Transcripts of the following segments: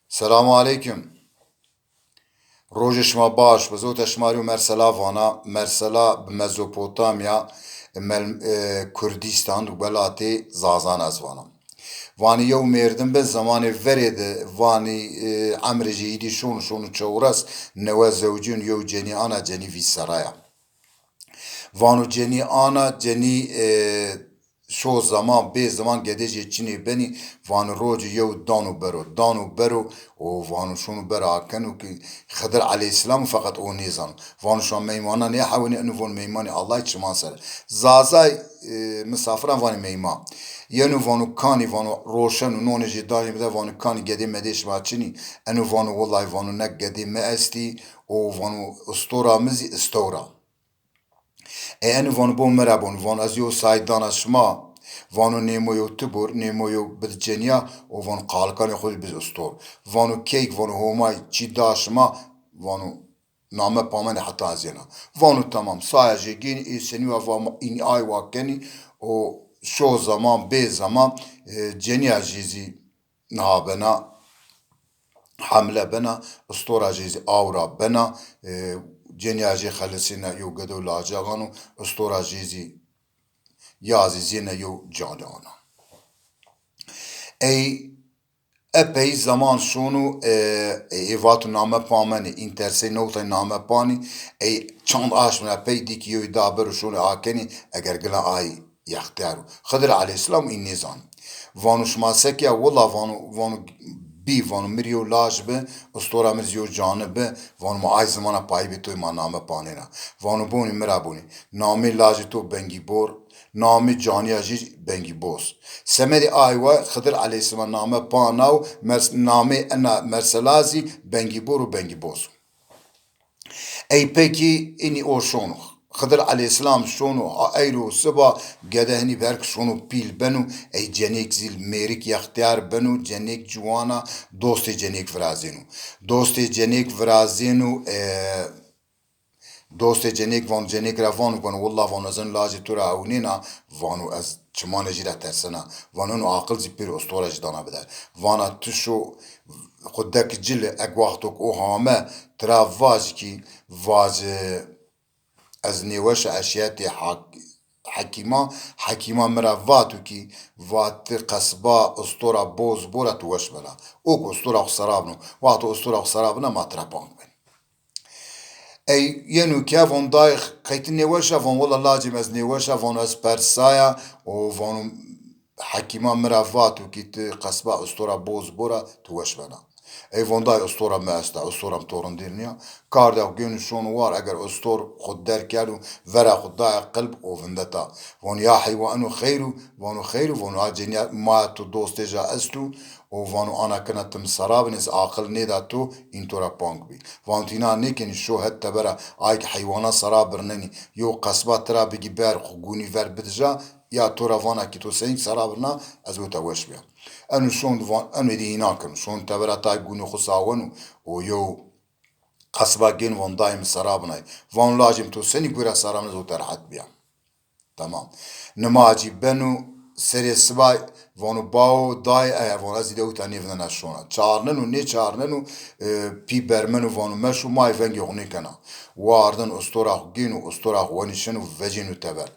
Selamu aleyküm. Rojişma baş, bi zot eşmari û Mersela vana, Mersela bi Mezopotamya, Kurdistan û welatê Zazan ez vanam. Vanî yew mêrdim be zamanê verê de vanî emrê jî êdî şon û çewres newe zewcîn yew cenî ana cenî vî seraya. Vanu cenî ana cenî şo zaman bê zaman gedêjê Çinê benî vanı rocî yew dan û bero û vanû şon û bera kin û ki Xedir aleyhisselam feqet o nêzan. Vanû şan meymanan ya hewînê enu von meymanê Allahê çiman ser. Zazay misafiran vanî meyma. Yenu vanû kanî vanû roşen û nonê jî danî bide vanû kanî gedê me dêşiva Çinî enu vanû welatî vanû nek gedê me estî û vanû stora mizî istora. En van bo merabon van az yo saydana şma vanu nemoyo tubur nemoyo bilcenya o van qalkan xud biz ustor vanu keyk vanu homay çi daşma vanu name pamene hatta azena vanu tamam sadece gen seni ve in ay vakeni o şu zaman be zaman cenya jizi nahabena hamle bena ustora jizi avra bena cenyaji xalesine yo gedo lacaganu ustora jizi yazi zine yo cadana. Ey epey zaman şunu evatu name pameni interse nota name pani ey çand aşmına epey dik yo daber şunu akeni eğer gila ay yaxtiyaru. Xedir aleyhisselam in nizan. Vanuşma sekya valla vanu bir vanu miriyo laj be ustora mirziyo canı be vanu ma ay zamana pay be toy ma name panena. Vanu boni mera boni. Name laj to bengi bor nami caniya jî bengî boz. Semedê aywa Xedir aleyhisselam name panav name ena merselazî bengî bor û bengî boz. Ey pekî înî o şonu. Xedir aleyhisselam şonu eyro siba gedehni berk şonu pîl benu ey cenek zil mêrik yaxtiyar benu cenek ciwana dostê cenek virazênu. Dostê cenek virazênu dostê cenek van cenek ra van û wallah van ezin lajê tu ra ewnêna vanu ez çimane jî re tersina vanon û aqil jî pêr ostora jî dana bide vana tu şo xudek cil ek waxtok o hame tira vajikî vaj ez nêweşa eşyetê hekîma mira vatûkî vatî qesba ostora boz bora tu weş bela ok ostora xwe serabin û waxta ostora xwe serabina ma tira bank bin. Ey yenu kevon day kaytin nêweşa van wala lacim ez nêweşa van ez persaya û van hekîma mira vatûkî ti qesba ostora boz bora tu weş bena. Ey van day ostora me est ostora torindîrniya kar de gönü şonu var eger ostor xud derker û vera xud daya qilb û vindeta. Van ya heywanû xeyr û van ha cenya ma tu dostê ja est û vanu ana kena tim serabin ez aqil nêda tu întora pank bî. Van tîna nekinî şo het te bera ayek heywana sera birnenî yo qesba tira bigî ber xwe gûnî ver bidija ya tora vanekî tu seyîng sera birna ez û te weş bêya. Enu şon van enu êdî hînakin şon te bera tay gûnî xwe sawen û yo qesba gen van dayê min sera binayê. Van lacim tu senî gûra sera min ez û te rehet bêya. Tamam. Nimacî benû serê sibay vanu bao day van ez dîde wî te nêvnena şona. Çarnin û nêçarnin û pî bermin û vanu meş û mayê vengê xwe nêkena. Wardin ostora xwe gên û ostora xwe wenîşin û vecên û teber.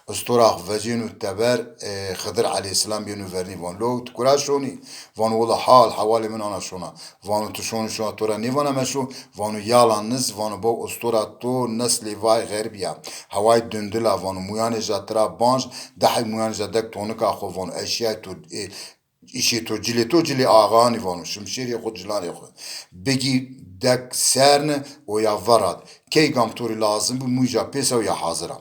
Ostora xwe vecên û teber Xedir aleyhisselam yên û vernî van lo tu kura şonî van wala hal hewalê min ana şona. Vanu tu şonî şona tora nêvana meşû vanu yalan niz vanu bo ostora to neslê vay xerbiya. Hewayê dundila vanu muyanê ja tira banj dehê muyan ja dek tonika xwe vanu eşyayê tu işê to cilê axanî vanu şimşêrê xwe cilanê xwe. Bigî dek serne û ya verat. Keygam torî lazim bû mû ja pêsa û ya hazira.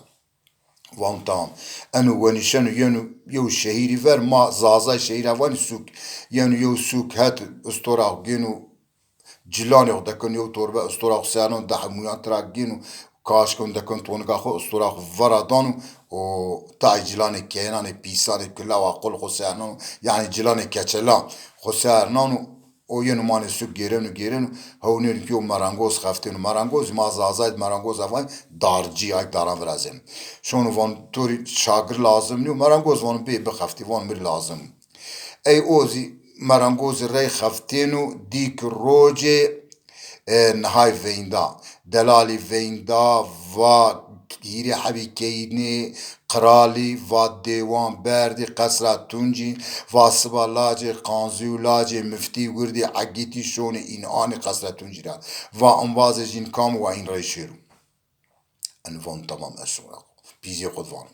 Van tamam. Enu wenîşen û yenu yew şehîrî ver ma zazay şehîra wanî sûk. Yenu yew sûk het ostora xwe gên û cilanê xwe dekin yew torbe ostora xwe sernan dehê muyan tira gên û kaşkin dekin tonika xwe ostora xwe vera dan û tayê cilanê kênanê pîsanê kilawa qul xwe sernan û yanî cilanê keçelan xwe sernan û o yenu manê sûk gêrin û hewnêrîn ku merangoz xeftên û merangoz ma zazayê merangoz evay darcî ayek daran virazên. Şonu van torî şagir lazim nî û merangoz van bê bixeftî van mirî lazim. Ey ozî مرنگوز ری خفتینو دیک روجه نهای ویندا دلالی ویندا و گیری حبی کینی قرالی و دیوان بردی قصرت تونجی و سبا لاجه قانزی و لاجه مفتی وردی عگیتی شون این آنی قصرت تونجی را و انواز جین کام و این رای شیرو انوان تمام اشورا بیزی خود وانم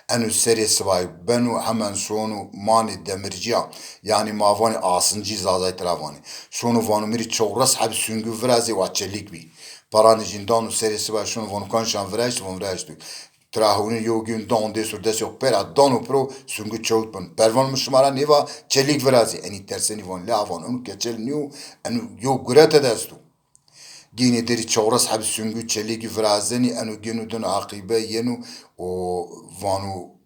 انو سری سوای بنو همان شونو مانی دمرجیا yani mavani asıncı zazay travani şunu vanu miri çogras hab süngü vrazi wa çelik bi parani jindanu serisi var şunu vanu kan şan vraj von vraj du trahuni yogün don de sur des yok pera donu pro süngü çoğutpun pervan müşmara niva çelik vrazi eni terseni von la von onu keçel niu enu yo gurete destu gini deri çogras hab süngü çelik vrazeni enu genu dun aqibe yenu o vanu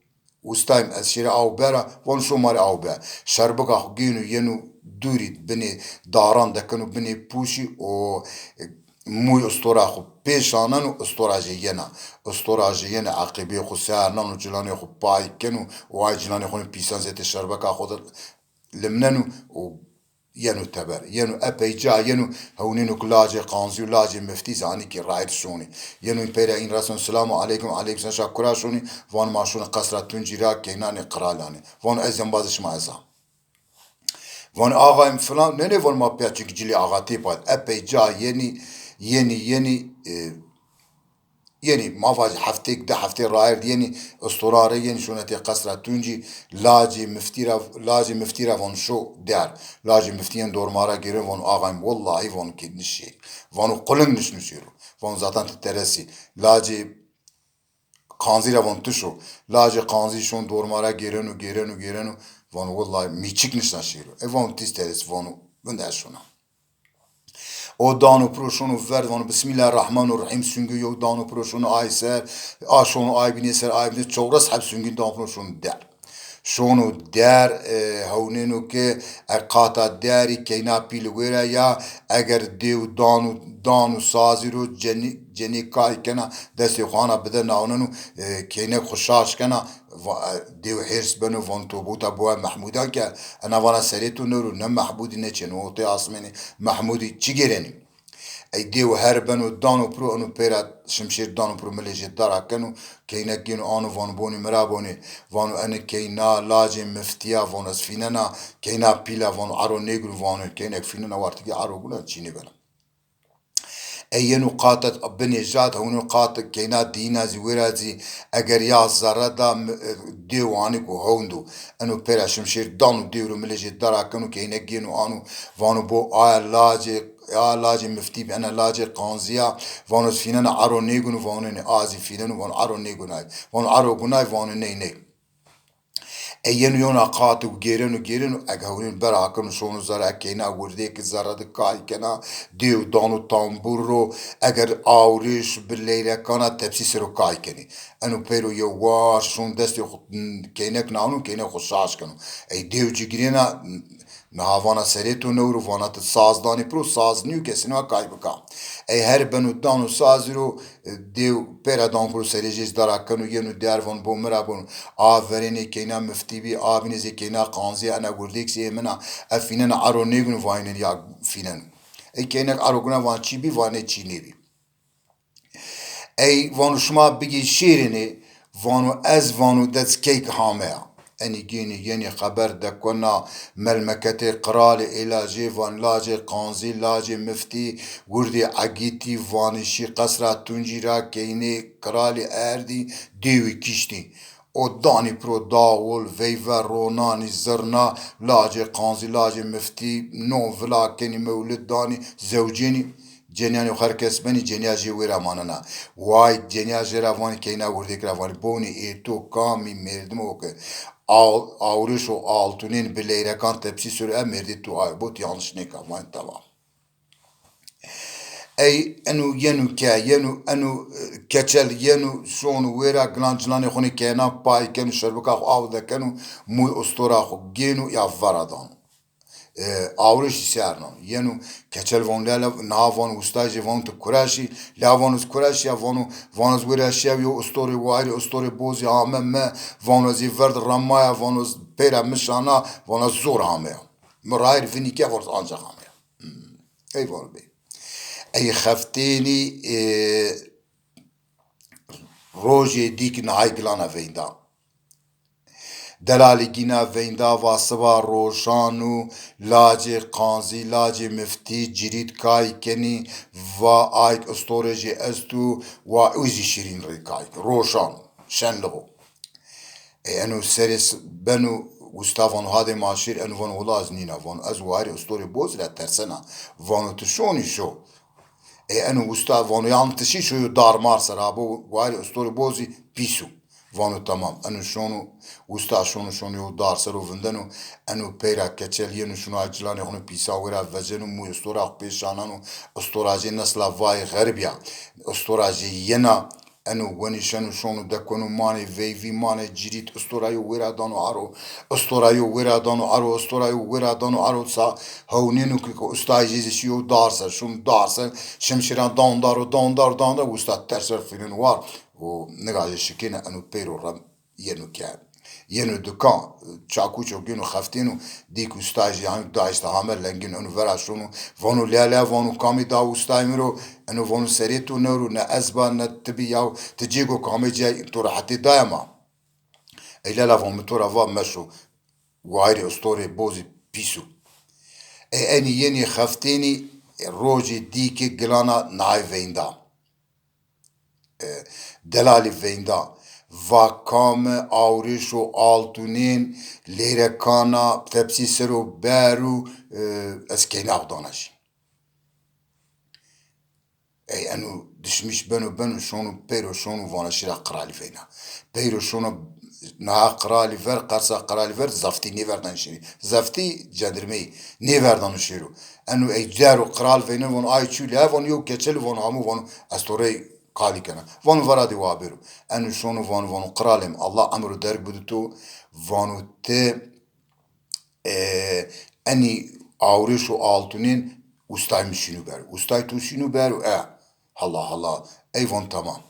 وستايم الشيرة أو برا ونشو ماري أو برا شربك أخجينو ينو دوري بني داران دكنو بني بوشي أو موي أسطورة خو بيشانن أسطورة جينا أسطورة جينا عقبي خو سعر نانو جلاني خو باي كنو وعي جلاني خو بيسان زيت الشربك أخو لمننو ينو تبر ينو أبيجا ينو هونينو كلاجي قانزيو لاجي مفتي زاني كي رايد شوني ينو إمبيريا إن رسول السلام عليكم عليكم شكرا شوني وان ما شوني قصرة تنجيرا كيناني قرالاني وان أزم بازش ما أزا وان آغايم فلان نني وان ما بياتشك جلي آغاتي باد أبيجا يني يعني ما فاز حفتك ده حفتي راير يعني استراري يعني شونتي قصرة تونجي لاجي مفتيرة فون شو دار لاجي مفتين دور مارا جيرن فون آغايم والله فون كدنشي فون قلن نش نشيرو فون زاتان تترسي لاجي قانزيرا فون تشو لاجي قانزي شون دور مارا جيرنو فون والله ميچيك نش نشيرو فون تسترس فون بندر شونا o danu proşonu ver onu Bismillahirrahmanirrahim süngü yok danu proşonu ay ser şonu ay bine ser ay bine çogras hep süngü danu proşonu der şonu der havnenu ke qata deri keyna pil wera ya eğer dev danu saziro ceni kay kena desti xana bide naunenu keyne xoşaş kena dev hirs benu von tobuta bu mahmudan ke ana vana seritu nuru ne mahmudi ne çenu te asmeni mahmudi çigereni ای دیو هر بنو دانو پرو انو پیرا شمشیر دانو پرو ملیجه دارا کنو کینا گینو آنو وانو بونی مرابونی وانو ان کینا لاج مفتیا وانو از فیننا کینا پیلا وانو عرو نیگرو وانو کینا فیننا وارتگی عرو گونا چینی بلا ای نقاطت بنی جات هون نقاط کینا دینا زویرازی اگر یا زردا دیوانی کو هوندو انو پیرا شمشیر دانو دیورو ملیجه دارا کنو کینا گینو آنو وانو بو آیا لاج يا لاجي مفتي بأنا لاجي قانزيا وانوس فينا عرو نيجون وانو آزي فينا وانو عرو نيجوناي وانو عرو جوناي وانو ني اينو يونا قاتو جيرنو اگهورين براكن شونو زرا كينا ورديك زرا دكاي كنا ديو دانو تامبورو اگر آوريش بالليلة كانا تبسي سرو كاي كني انو بيرو يواش شون دستي كينك نانو كينا خشاش كنو اي ديو جيگرينا نهاوانا سريتو نورو وانا تسازداني برو ساز نيو كسنوا كاي بكا اي هر بنو دانو سازرو ديو بيرا دان برو سريجيز دارا كنو ينو ديارفون بومرا بون آفريني كينا مفتي بي آبينيزي كينا قانزي انا قرديك سي منا افيننا عرو نيگون واينن يا فينن اي كينا عرو گنا وان چي بي وانه چي نبي اي وانو شما بگي شيريني وانو از وانو دتس كيك هاميا اني جيني يني خبر دكونا ملمكتي قرال الى جيفان لاجي قانزي لاجي مفتي وردي عقيتي وانشي قصرة تنجيرا كيني قرالي اردي ديوي كشتي o dani pro davul veyver ronani zırna lace kanzi lace müfti non vla keni mevlid dani zevceni cenani herkes beni cenaje wera manana vay cenaje ravani keyna vurdik ravani boni eto kami merdim o ke avruş o altunin bileyrekan tepsi sürü emerdi tu ay bot yanlış ne kavan tamam ای انو ینو که ینو انو کچل ینو شون ویرا گلانجلانی خونی که نا پای کنو شربکا خو آو دکنو موی استورا خو گینو یا ورادان آورش سیارنام ینو کچل وان لالا ناوان استاجی وان تو کراشی لاوانوز کراشی وانوز ویراشی یو استوری وایری استوری بوزی آمه وانوزی ورد رمایا وانوز پیرا مشانا وانوز زور آمه مراير فيني كيف ورز أنجا خامية أي فوربي أي خفتيني روجي ديك نهاي قلانا فيندا دلالی گینا ویندا و سوا روشانو لاج قانزی لاج مفتی جرید کای کنی و آیک استورجی استو و اوزی شیرین ریکای روشان شنلغو انو سرس بنو وستافون هذا ماشير انو فون ولاز نينا فون ازواري استوري بوز لا ترسنا فون تشوني شو انو وستافون يانتشي شو دار مار سرابو واري استوري بوزي بيسو وانو تمام انو شونو وستا شونو دار سرو فندنو انو پیرا کچلینو شونو اجلان خونو پیسا ورا وزنو مو استورا پیشانانو استوراجی نسلا وای غربیا استوراجی ینا انو ونشنو شونو دکنو ماني في ماني جريت استورايو ورا دانو ارو استورايو ورا دانو ارو استورايو ورا دانو ارو سا هونينو كيكو استاجي شيو دارسا شون دارسا شمشيران دون دار وستا ترسر فيلن وار و نگاهی شکینه انو پیرو رم ینو که ینو دکان چاکوچو گینو خفتینو دیکو استاجی هم دایست همه لنگین انو وراشونو وانو لیالا وانو کامی دا استای میرو انو وانو سریتو نورو نه ازبا نه تبی یاو تجیگو کامی جای تو راحتی دایما ایلالا وانو تو را مشو وایری استوری بوزی پیسو اینی ینی خفتینی روجی دیکی گلانا نای ویندا دلالی ویندا و کام آوریش و آلتونین لیرکانا تپسی سرو برو اسکینه دانشی ای انو دشمیش بنو شونو پیرو شونو وانشی را قرالی وینا پیرو شونو نه قرالی ور قرصا قرالی ور زفتی نیوردن شیری زفتی جدرمی نیوردن شیرو انو ای جارو قرال وینا وان آی چولی وان یو کچل وان همو وان استوری قالي كنا فانو فرادي وابرو انو شونو فانو قرالم الله امرو درك بدتو فانو تي اني اوريشو altının ustaymış şunu ber ustay tu şunu ber Allah ey van tamam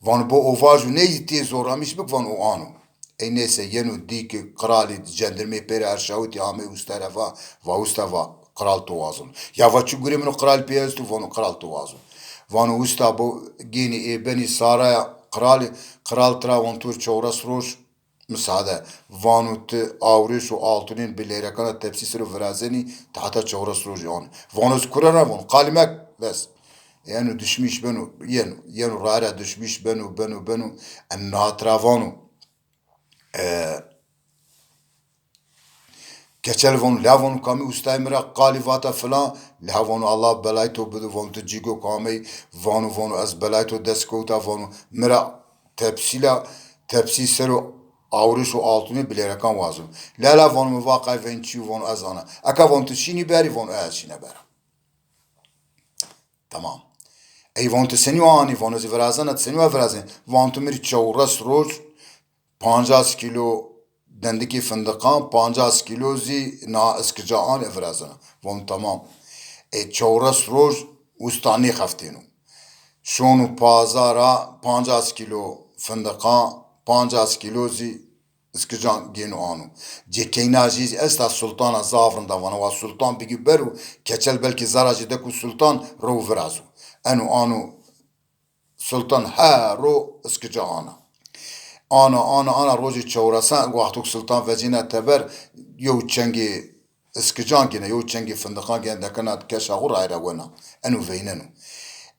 van bu ovaju ne gitti zoramış bak van o anu neyse yenu dik krali cenderme peri arşavuti ame ustarafa va ustava kral tovazun ya va çuguremno kral piyastu van kral tovazun وانو وستا بو جيني بني سارا قرال ترا وانتور چورس روش مساعده وانو ت آوريش و آلتونين بليركانا تبسي سرو فرازني تحتا چورس روش يعني وانو سكرنا وانو قالمك بس يعني دشميش بنو ينو رارا دشميش بنو الناترا وانو keçel lavon kami ustaymira qali vata falan lavon Allah belayto budu von tjigo kami von az belayto deskota von mira tepsi sero avriş o altını bilerekan vazım la von mu vaqay vençi von azana aka von tşini beri von ashine beri tamam ey von tseni ani von az verazana tseni verazan von tu mir çawras roz 50 kilo dendeki fındıkan 50 kilozi na eskicaan evrazana. Von tamam. Çavras roj ustani haftinu. Şonu pazara 50 kilo fındıkan 50 kilozi eskicaan genu anu. Cekeyna aziz esta sultana zavrında vana va sultan bigi beru keçel belki zaracı deku sultan ro verazu. Anu sultan ha ro eskicana. Ana roji çavrasan vaqtuk sultan vecina teber yo çengi iskican gene yo çengi fındıkan gene dekana keşa gur ayra wena enu veynenu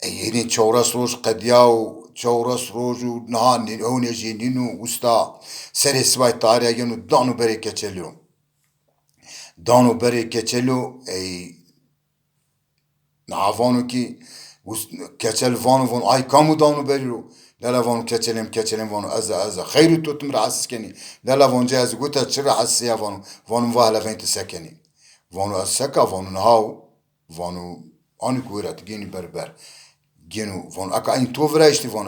yeni çavras roj qediyav çavras roju nahani oneji ninu usta seri svay tarihe genu danu beri keçeliyor danu beri keçeliyor navanu ki keçel vanu ay kamu danu beriyor لا لا فون كتلم فون أزا خير توتم رعس كني لا فون جاز قوتا تشرح السيا فون فاهلا فين تسكني فون السكا فون نهاو فون أنا كورة تجيني بربر جينو فون أكا إن توفراشتي فون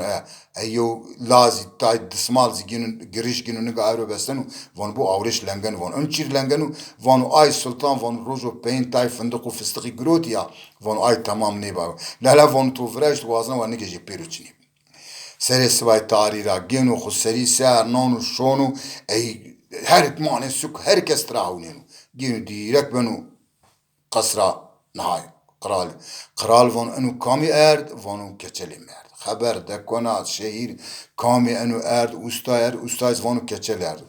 أيو لازي تاي دسمال جينو جريش جينو نجا عيرو بستنو فون بو أوريش لنجن فون أنشير لنجنو فون آي سلطان فون روجو بين تاي فندقو فستقي جروتيا فون آي تمام نيبا لا فون توفراشت وازنا ونيجي جبيروتشني سری سوای تاری را گنو خو سری سر نانو شونو ای هر اتمانه سوک هر کس تراهونینو gino direkt benu قصرا نهاي قرال فون انو كامي ارد فونو كچلي مرد خبر دكونا شهير كامي انو ارد استاز فونو كچلي ارد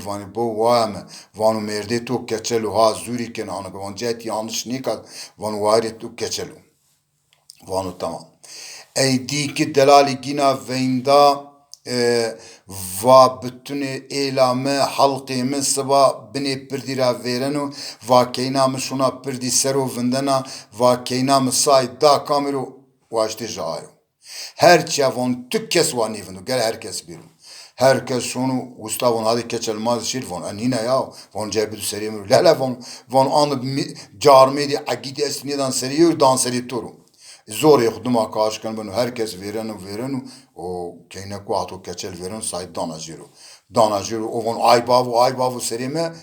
vani bu vay vanu merde tu keçelu ha zuriken anı van jet yanlış nikat vanu vayre tu keçelu vanu tamam ey diki delali gina veinda va bütün eylame halkı min sıva bine pirdira verenu va keynam şuna pirdi seru vindena va keynam say da kameru vaşte jayo her çavon tükkes va nivinu gel herkes biru herkes şunu Gustavon hadi keçelmaz şir von anina ya von cebidu seriyemir lala von anı carmedi agidi esnidan seriyor dan seri turu zor yakduma karşıkan bunu herkes verenu o keyne kuato keçel veren say danajiro o von aybavu serime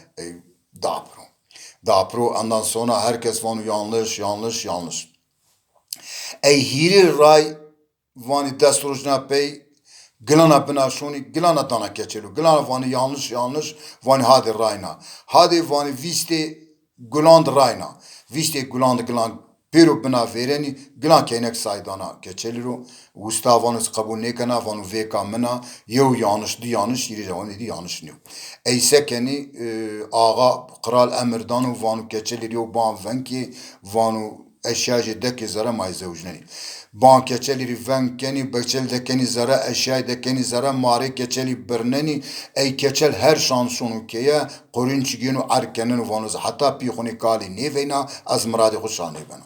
dapro ondan sonra herkes von yanlış hiri ray vani dasturujna pey Gilana bina şoni gilana dana keçelu gilana vani yanlış vani hadi rayna hadi vani viste guland rayna viste guland pero bina vereni gilan keynek saydana keçeliru Gustavanus kabul nekana vanu veka mina yew yanlış yiri vani di yanlış ne eysekeni ağa kral emirdanu vanu keçeliru ban venki vanu eşyacı deki zara mayzevjneni ban keçeli venkeni beçel dekeni zara eşyay dekeni zara mare keçeli berneni ey keçel her şansonu keye korinç günü arkenin vanuz hatta pi khuni kali nevena az muradi khuşani bana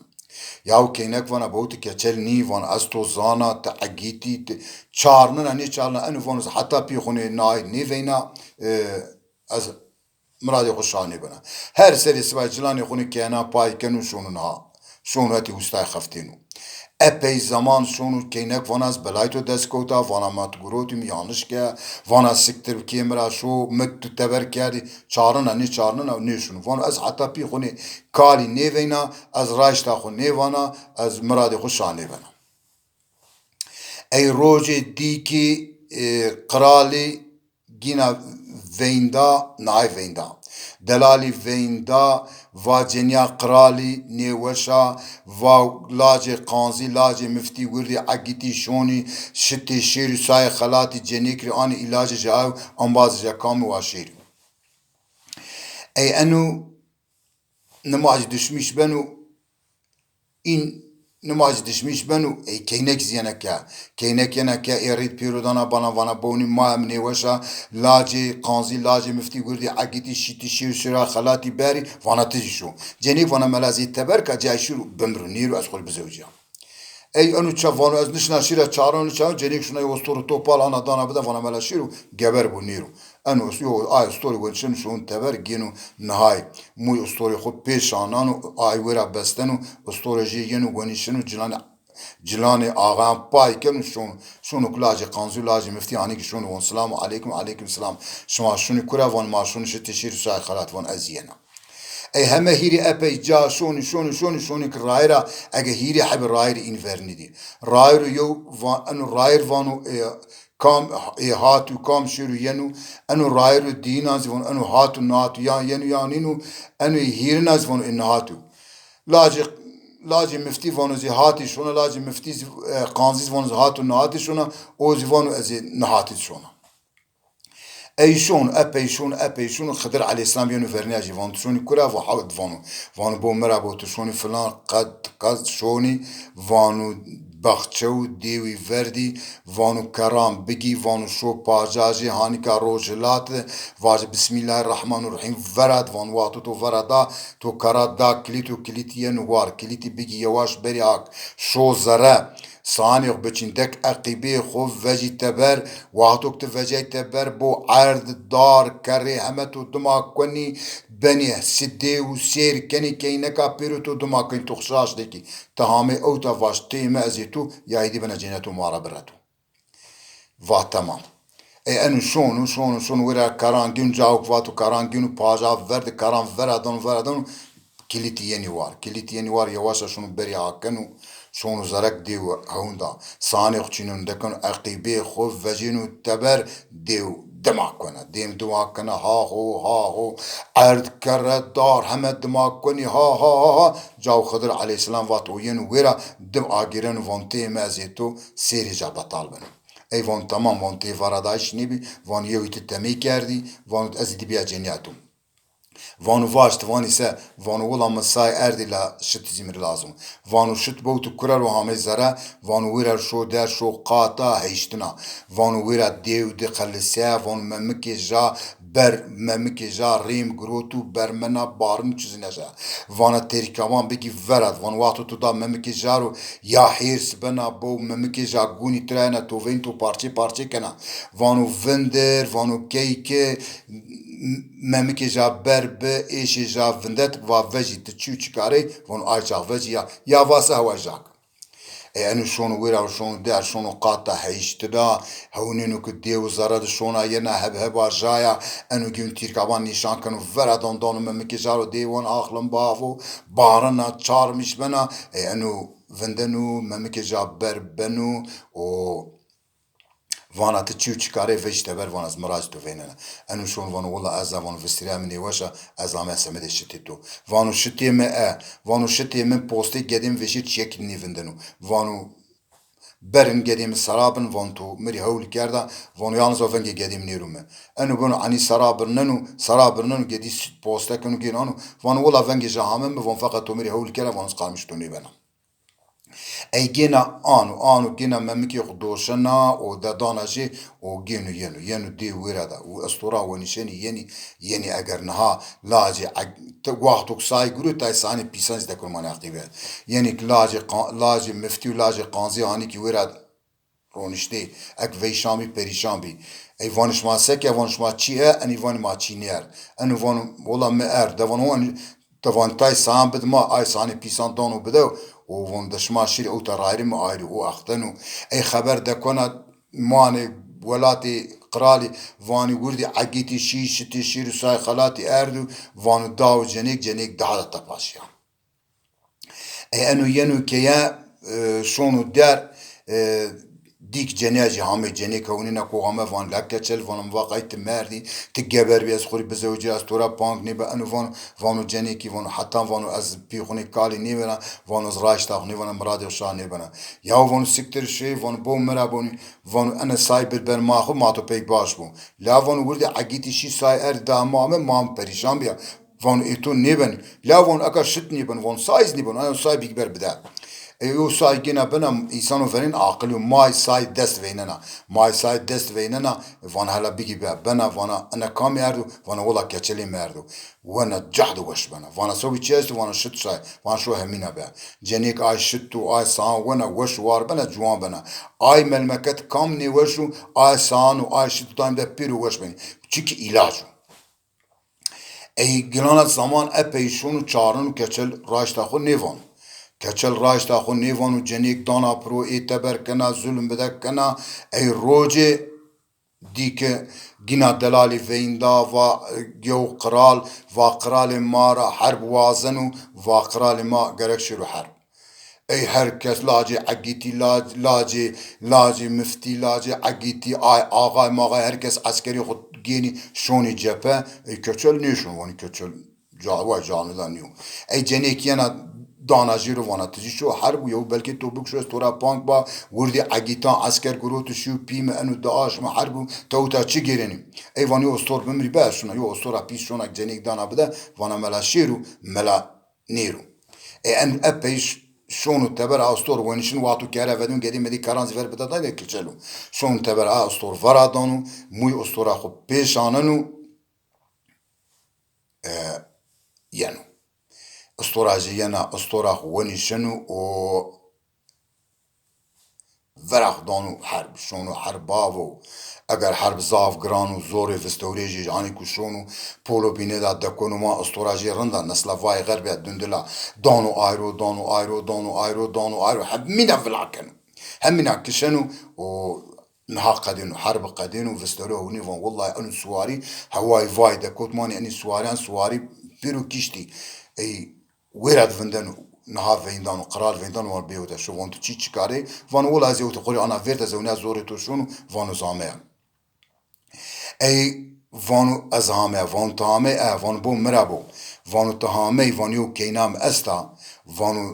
yav keynek vana boğut keçel ni van asto zana taagiti çarnın ani çarnın en vanuz hatta pi khuni nay nevena az muradi khuşani bana her seri svacilani khuni kena pay kenu şunun ha şunati ustay khaftinu epey zaman şunu keynek vanas belayto deskota vana matgurotum yanlış ke vana siktir kemra şu mektu teber kedi çarnın ne şunu vana az hatta pi khuni kali nevena az rajta khuni nevana az muradi khuşani bana ey roje diki krali gina veinda nay veinda delali veinda va cenya krali neweşa va lace kanzi lace müfti gurdi agiti şoni şitti şiri say khalati cenikri ani ilacı jav ambaz jakam va şiri ey enu namaz düşmüş benu in namaz düşmüş benu ey keynek yenek ya erit pirodana bana vana boni ma neweşa lace kanzi lace müfti gurdi agiti şitti şiri şira khalati bari vana tijşu cenik vana melazit teberka caşur bemru niru asqul bizevciya ey anu çavano az nişna şira çaronu çav cenik şuna yostoru topal ana dana bida vana melaşiru geber bu niru anu yo ay story welşin şun teber ginu nahay mu story xo peşananu ay vera bestenu story yenu gönişinu cilani ağam pay kem şunu kulaje kanzu laje müfti ani ki şunu selamu aleyküm selam şuma şunu kuravan ma şunu şteşir say khalat van aziyana ey heme hiri epey ca şunu ki rayra ege hiri hab rayr invernidi rayr yo anu rayr vanu kam hatu kam şiru yenu anu rayr dinaz von anu hatu natu ya yenu yaninu anu hirnaz von in hatu laje müfti vanu zihati şuna laje müfti kanziz vanu hatu natu şuna o zivanu ez nahati şuna ey epey şun Xıdır aleyhisselam yenu verniya jivan şunu kura ve havd vanu bu merabo şunu falan qad şuni vanu baxçev devi verdi vanu karam bigi vanu şo pajaji hanika rojlat vaj bismillahirrahmanirrahim verad vanu watu verada to karada kilitiyen var kiliti bigi yavaş beriak şo zara صانع بچندك عقبه خو وجي تبر واتوك تفجي تبر بو عرض دار كري همتو دما كوني بني سدي وسير كني كينكا بيروتو دما كن تخشاش ديكي تهامي او تفاش تيما ازيتو يايدي بنا جنتو ماربراتو va tamam انو شونو ورا karan gün cavuk vatu karan günü paja verdi karan veradon kiliti yeni var yavaşça şunu beri hakkenu شون زرق ديو هوندا صانع چنون دكن عقيبه خو وجينو تبر ديو دماغ کنه دیم دماغ کنه ها هو عرض کرد دار همه دماغ کنی ها جاو خضر علیه السلام وات وین ویرا دم آگیرن وانتی مزیتو سیری جا بطال بنو ای وان تمام وانتی فرادایش نیبی وان یویت تمی کردی وان از دی بیا جنیاتو وانو واشت وانی سه وانو ولا مسای اردی لا شت زمیر لازم وانو شت بوتو کرر و همه زره وانو ویرا شو در شو قاطا هیشتنا وانو ویرا دیو دی خلصه وانو ممکی جا بر ممکی جا ریم گروتو برمنا بارن چیزی نجا وانا تریکاوان بگی ورد وان واتو تو دا ممکی جارو یا حیرس بنا بو ممکی جا گونی ترانه تو وین تو پارچه کنا وانو وندر وانو کیک ممکی جا بر به ایشی جا وندت و وجی تچو چکاره وانو آجا وجی یا واسه هوا جاک انو شونو ویرا شونو در شونو قاطع هیشتدا هونینو که دیو زرد شونا ینا هب جایا انو گون تیرکابان نشان کنو ورا دون ممکی جارو دیوان آخلم بافو بارنا چارمش بنا انو وندنو ممکی جا بر بنو و وانا تچیو چیکاره ویش تبر وان از مراج تو ویننا انو شون وانو والله از وانو فستریا منی واشا از آمه سمده شتی تو وانو شتی من وانو شتی من پوستی گدیم ویشی چیک نیوندنو وانو برن گدیم سرابن وان تو مری هول کرده وانو یالنز وفنگی گدیم نیرومه انو گونو انی سرابرننو گدی پوسته کنو گینانو وانو والله ونگی جهامن وان فقط تو مری هول کرده وانو سقارمش تو نیبنم ای گینا آنو گینا ممکی خدوشنا و دادانا جی و گینو ینو دی ویرا دا و استورا و نشانی یعنی اگر نها لاجی وقتو سای گرو تای سانی پیسانز دکن من اقتیبه یعنی لاجی مفتی و لاجی قانزی هانی کی ویرا رونشتی اک ویشامی پریشان بی ای وانش ما سکه وانش ما چیه انی وان ما چی نیر انو وان ولا مر دوان تای سان بد ما آی سانی پیسان دانو بدو و وان دشما شیر او ترایری ما آیری او اختنو ای خبر دکونا مانی ولاتي قرالي واني وردي عقيتي شتي شير ساي خلاتي اردو وانو داو جنيك دهالة تباشيا اي انو ينو كيا شونو دار دیک جناجی همه جنی کونینا کو همه وان لکچل وانم واقعیت مردی تجبر بیاز خوری بزوجی از تورا پانگ نیبه انو وانو جنی کی وانو حتی وانو از پیخونی کالی نیبنا وانو از رایش تاخنی وانو مرادی شاه نیبنا یا وانو سکتر شی وانو بو مرابونی وانو انا سای بر ماخو ماتو پیک باش بو لا وانو ورد عقیتی شی سای دامامه مام پریشان بیا وانو ایتون نیبن لا وانو اگر شت نیبن وانو سایز نیبن انا سای بیکبر بده ایو سای گینا بنام انسانو فرین عاقلی مای سای دست ویننا وان هلا بگی بنا وانا انا کامی اردو وانا ولا کچلی مردو وانا جهد وش بنا وانا سوی چیست وانا شت سای وانا شو همینا بیا جنیک آی شتو آی سان وانا وش وار بنا جوان بنا آی ملمکت کام نی وشو آی سان و آی شتو تایم ده پیرو وش بین چیکی علاجو ای گلانت زمان اپیشون و چارن و کچل راشتا خود نیوان کچل راشتا خو نیوانو جنیک دانا پرو ای تبر کنا ظلم بدک کنا ای روجه دیکه گینا دلالی ویندا و گیو قرال مارا حرب وازنو و قرال ما گرک شروع حرب ای هر کس لاجی عگیتی لاجی مفتی لاجی عگیتی آقای ماغای هر کس عسکری خود گینی شونی جپه ای کچل نیشون وانی کچل جانو نیو ای جنیک ینا داناجی رو وانتجی شو حرب یو بلکه تو بکشو استورا پانک با وردی عگیتان عسکر گروه شو پیم انو داعش ما حرب تو تا چی گیرنی ای وانی استور بمری باشونا یو استورا پیش شونا جنیک دانا بده وانا ملا شیرو ملا نیرو ای ان اپیش شونو تبر استور ونشن واتو کاره ودون گدی مدی کارانز ور بده دا کلچلو شون تبر استور ورادانو موی استورا خو پیشاننو ینو اسطورة جينا اسطورة ونشنو و ورق دانو حرب شونو حرباوو اگر حرب زاف گرانو زوری فستوریجی جانی کشونو پولو بینه دا دکونو ما اسطورة جی رندا نسلا وای غربیت دندلا دانو آیرو همينا فلاكنو همينا كشنو و نها قدينو حرب قدينو فستوري هوني فان والله انو سواري هواي فاي دكوت ماني اني سواري بيرو كيشتي اي ويراد فندن نها فيندان وقرار فيندان وان بيوتا شو وانتو چي چكاري وان ولا زيوتو قولي انا فيرتا زونيا زوري توشونو وانو زاميا ای وانو از همه وان تامه وان بو مرابو وانو تهامه وانیو کینام استا وانو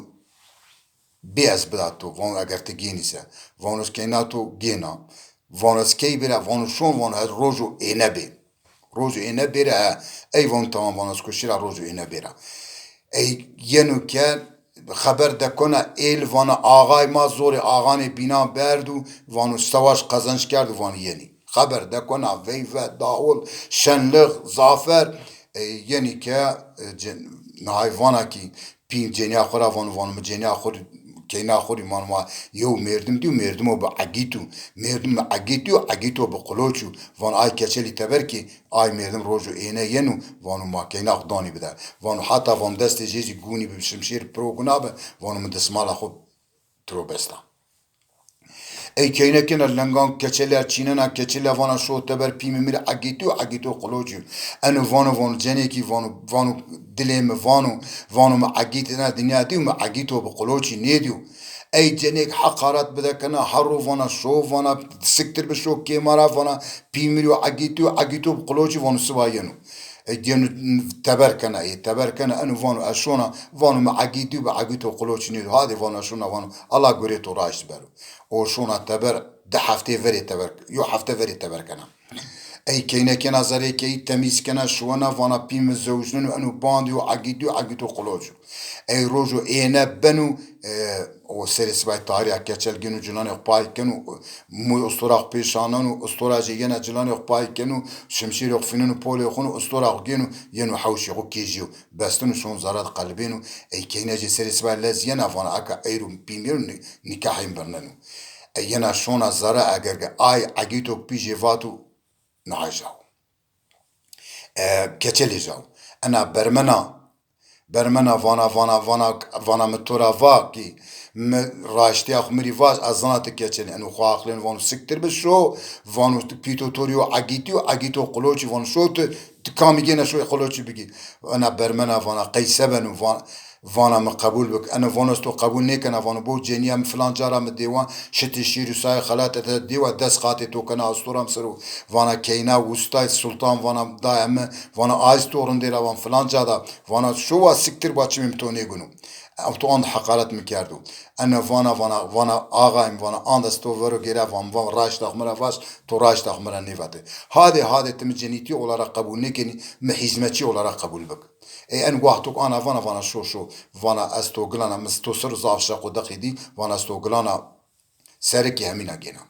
بی از بداتو وانو اگر تگینیسه وانوس کیناتو گینا وانوس کی بره وانو شون وانو هز روزو اینه بی روزو اینه بره ای وان تمام وانوس کشیرا روزو اینه بره ای ینو که خبر دکنه ایل وان آقای ما زور آغان بینا بردو وانو سواش قزنش کرد وان یعنی خبر دکنه ویفه داول شنلغ زافر یعنی که نهای وانا کی پیم جنیا خورا وانو جنیا خور کینا خوری ما یو مردم دیو مردمو با عگیتو مردم عگیتو با قلوچو وان آی کچلی تبر کی آی مردم روزو اینه ینو وانو ما کینا خدانی بده وانو حتی وان دست جیزی گونی به شمشیر پرو گنابه وانو من دسمالا خود ترو بستا ای کینه کنه لنگان کچلی چیننا کچلی وانا شو تبر پیمی میره عگیتو قلوچو انو وانو جنه کی وانو دلیم وانو ما عگیت نه دنیا دیو ما عگیتو با قلوچی نیدیو ای جنیک حقارت بده کنه هرو وانا شو وانا سکتر بشو که مارا وانا پیمیرو عگیتو با قلوچی وانو سباینو جن تبر کنه انو وانو اشونا وانو ما عگیتو قلوچی نیدیو هادی وانو اشونا وانو الله گوری تو راش برو او شونا تبر ده هفته وری تبر یو هفته وری تبر کنه ای کینه که نظری که تمیز کنه شوانا وانا پیم زوجنو انو باندی و عگیدو قلوجو ای روزو اینه بنو او سرس بای تاریخ کچل گنو جلان اخپای کنو مو استوراق پیشانانو استورا جیگن جلان اخپای کنو شمشیر اخفینو پولی خونو استوراق گنو ینو حوشی خو کیجیو بستنو شون زارد قلبینو ای کینه جی سرس بای لزینا وانا اکا ایرو پیمیرو نکاحیم برننو اینا شون زاره اگر آی عگیدو پیجی واتو نعيشو كتلي جو انا برمنا فانا متورا فاكي راشتي اخ مري فاز ازنات كتلي انو خاخلين فانو سكتر بشو فانو بيتو توريو عجيتو قلوشي فانو شو تكاميجينا شو قلوشي بيجي انا برمنا فانا قيسبن وانا ما قبول بك انا فانستو قبول نيك انا فانا بو جنيا فلان جارا من ديوان شتي شيرو ساي خلات ديوا دس قاتي تو كنا اسطورم سرو وانا كينا وستاي السلطان وانا دائما وانا ايز تورن ديرا وان فلان جادا وانا شو سكتر باتشي متوني گنو او تو آن حقارت میکردو انا وانا آقایم وانا آن دستو ورو گیره وان راش داخمره واش تو راش داخمره نیوته هاده تم جنیتی اولا قبول نکنی محیزمتی اولا قبول بک ای ان وقتو انا وانا شو وانا استو گلانا مستو سر زاف شقو دقیدی وانا استو گلانا سرکی همینا گینا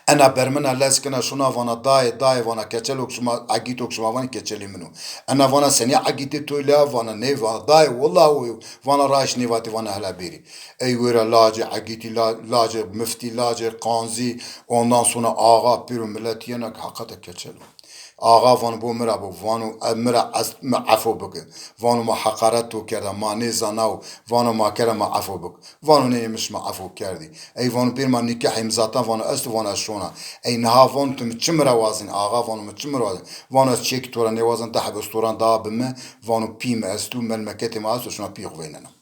انا برمنا لسكنا شنا وانا داي وانا كتلوك شما عقيتوك شما وانا كتلي منو انا وانا سني عقيتو لا وانا نيفا داي والله وانا رايش نيفاتي وانا هلا بيري اي ويرا لاجي عقيتي لاجي مفتي لاجي قانزي ondan sonra ağa bir millet yenek hakikaten keçeli. Ağa van bu mera bu vanu mera afo buk vanu ma hakaret to kerda ma ne zanav vanu ma kera ma afo buk vanu neymiş ma afo kerdi ey vanu bir ma nikah imzatan vanu est vanu şona ey naha vanu tüm çimra vazin ağa vanu mu çimra vazin vanu çek tora ne vazin daha restoran daha bimme vanu pim estu melmeketi ma astu şuna pi gvenena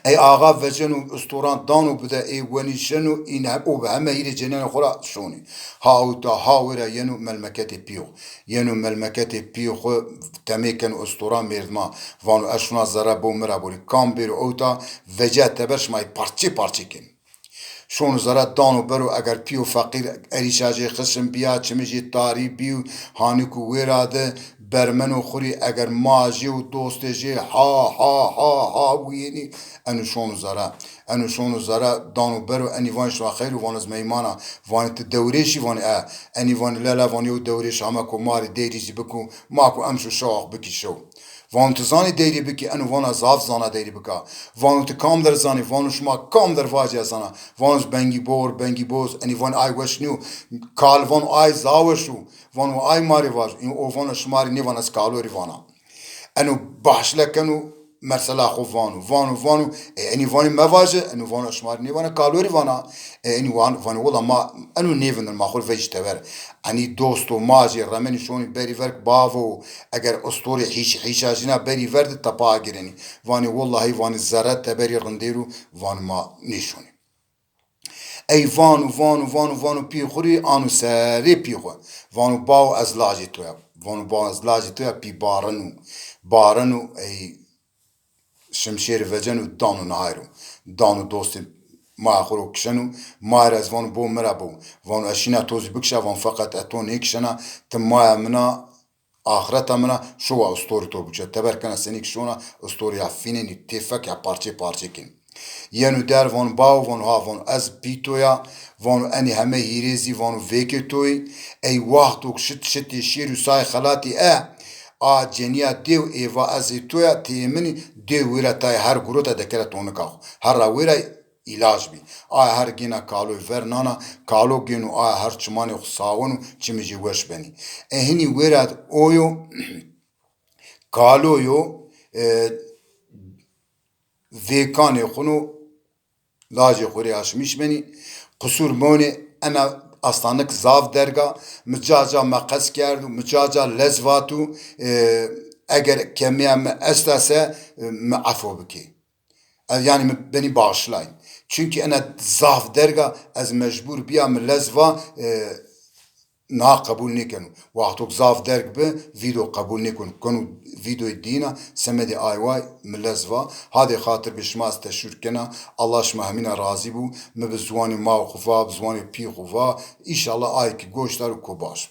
ای آقا وجنو استوران دانو بده ای ونیشنو این او به همه هیری جنین خورا شونی هاو تا هاوره ینو ملمکت پیو خو تمیکن استوران میردما وانو اشنا زره بو مرا بوری کام بیرو او تا وجه تبرش مای پارچی کن شون زره دانو برو اگر پیو فقیر اریشاجی خشم بیا چمیجی تاری بیو هانیکو ویراده برمنو خوری اگر ماجی و دوستجی ها وینی انو شون زره دانو برو انی وانش و خیر و وانز میمانا وان تدوریشی وان انی وان لالا وانیو دوریش همه کو ماری دیریزی بکو ماکو امشو شاق بکی شو وان تو زانی دیری بکی انو وانا زاف زانا دیری بکا وانو تو کام در زانی وانو شما کام در واجه زانا وانوز بنگی بوز انی وان آی وشنیو کال وان آی زاوشو وانو آی ماری واج این او وانو شماری نی وانا سکالوری وانا انو باشلکنو مثلا خو وانو انی وانی مواجه انو وانو شماری نی وانا کالوری وانا انی وانو والله ما انو نیفن ما خور فيش تبر انی دوستو ماجی رمنی شونی بری ورک باو اگر اسطوری حیش اجنا بری ورد تپا گیرنی وانی والله وانی زرت تبری رندیرو وان ما نیشونی ای وانو وانو وانو وانو پی خوری آنو سری پی خو وانو باو از لاجی تویا وانو باو از لاجی تویا پی بارنو ای شمشیر وجن و دانو نهایرو دانو دوستی ما خورو کشنو ما از وان بو مرا بو وان اشینا توزی بکشه وان فقط اتون هیکشنا تم ما منا آخرت منا شو استوری تو بچه تبرکن سنیک شونا استوری افینی تفک یا پارچه کن یعنی در وان باو وان ها وان از بیتویا وان انی همه هیریزی وان ویکی توی ای وقتو شتی شیرو سای خلاتی جنیا دیو ایوا از تویا تیمنی دیو ویرا تای هر گروتا دکره تونکاخ هر را ویرا علاج بی هر گینا کالو ورنانا کالو گینو هر چمانی خساونو چیمیجی وش بنی هنی ویرا اویو کالو یو ویکانی خونو لاجی خوری هاشمیش بنی قصور مونی انا aslanlık zav derga mücaca makas kerdu mücaca lezvatu eğer kemiyem estase afo biki yani beni bağışlayın çünkü ana zav derga az mecbur biyam lezva na kabul nikenu vaqtuk zav derg be video kabul nikun konu video dina semedi ayvay mlezva hadi khatir bişmas teşürkena Allah şmahmina razı bu me bezwani ma khufa bezwani pi khufa inşallah ay ki goşlar ku baş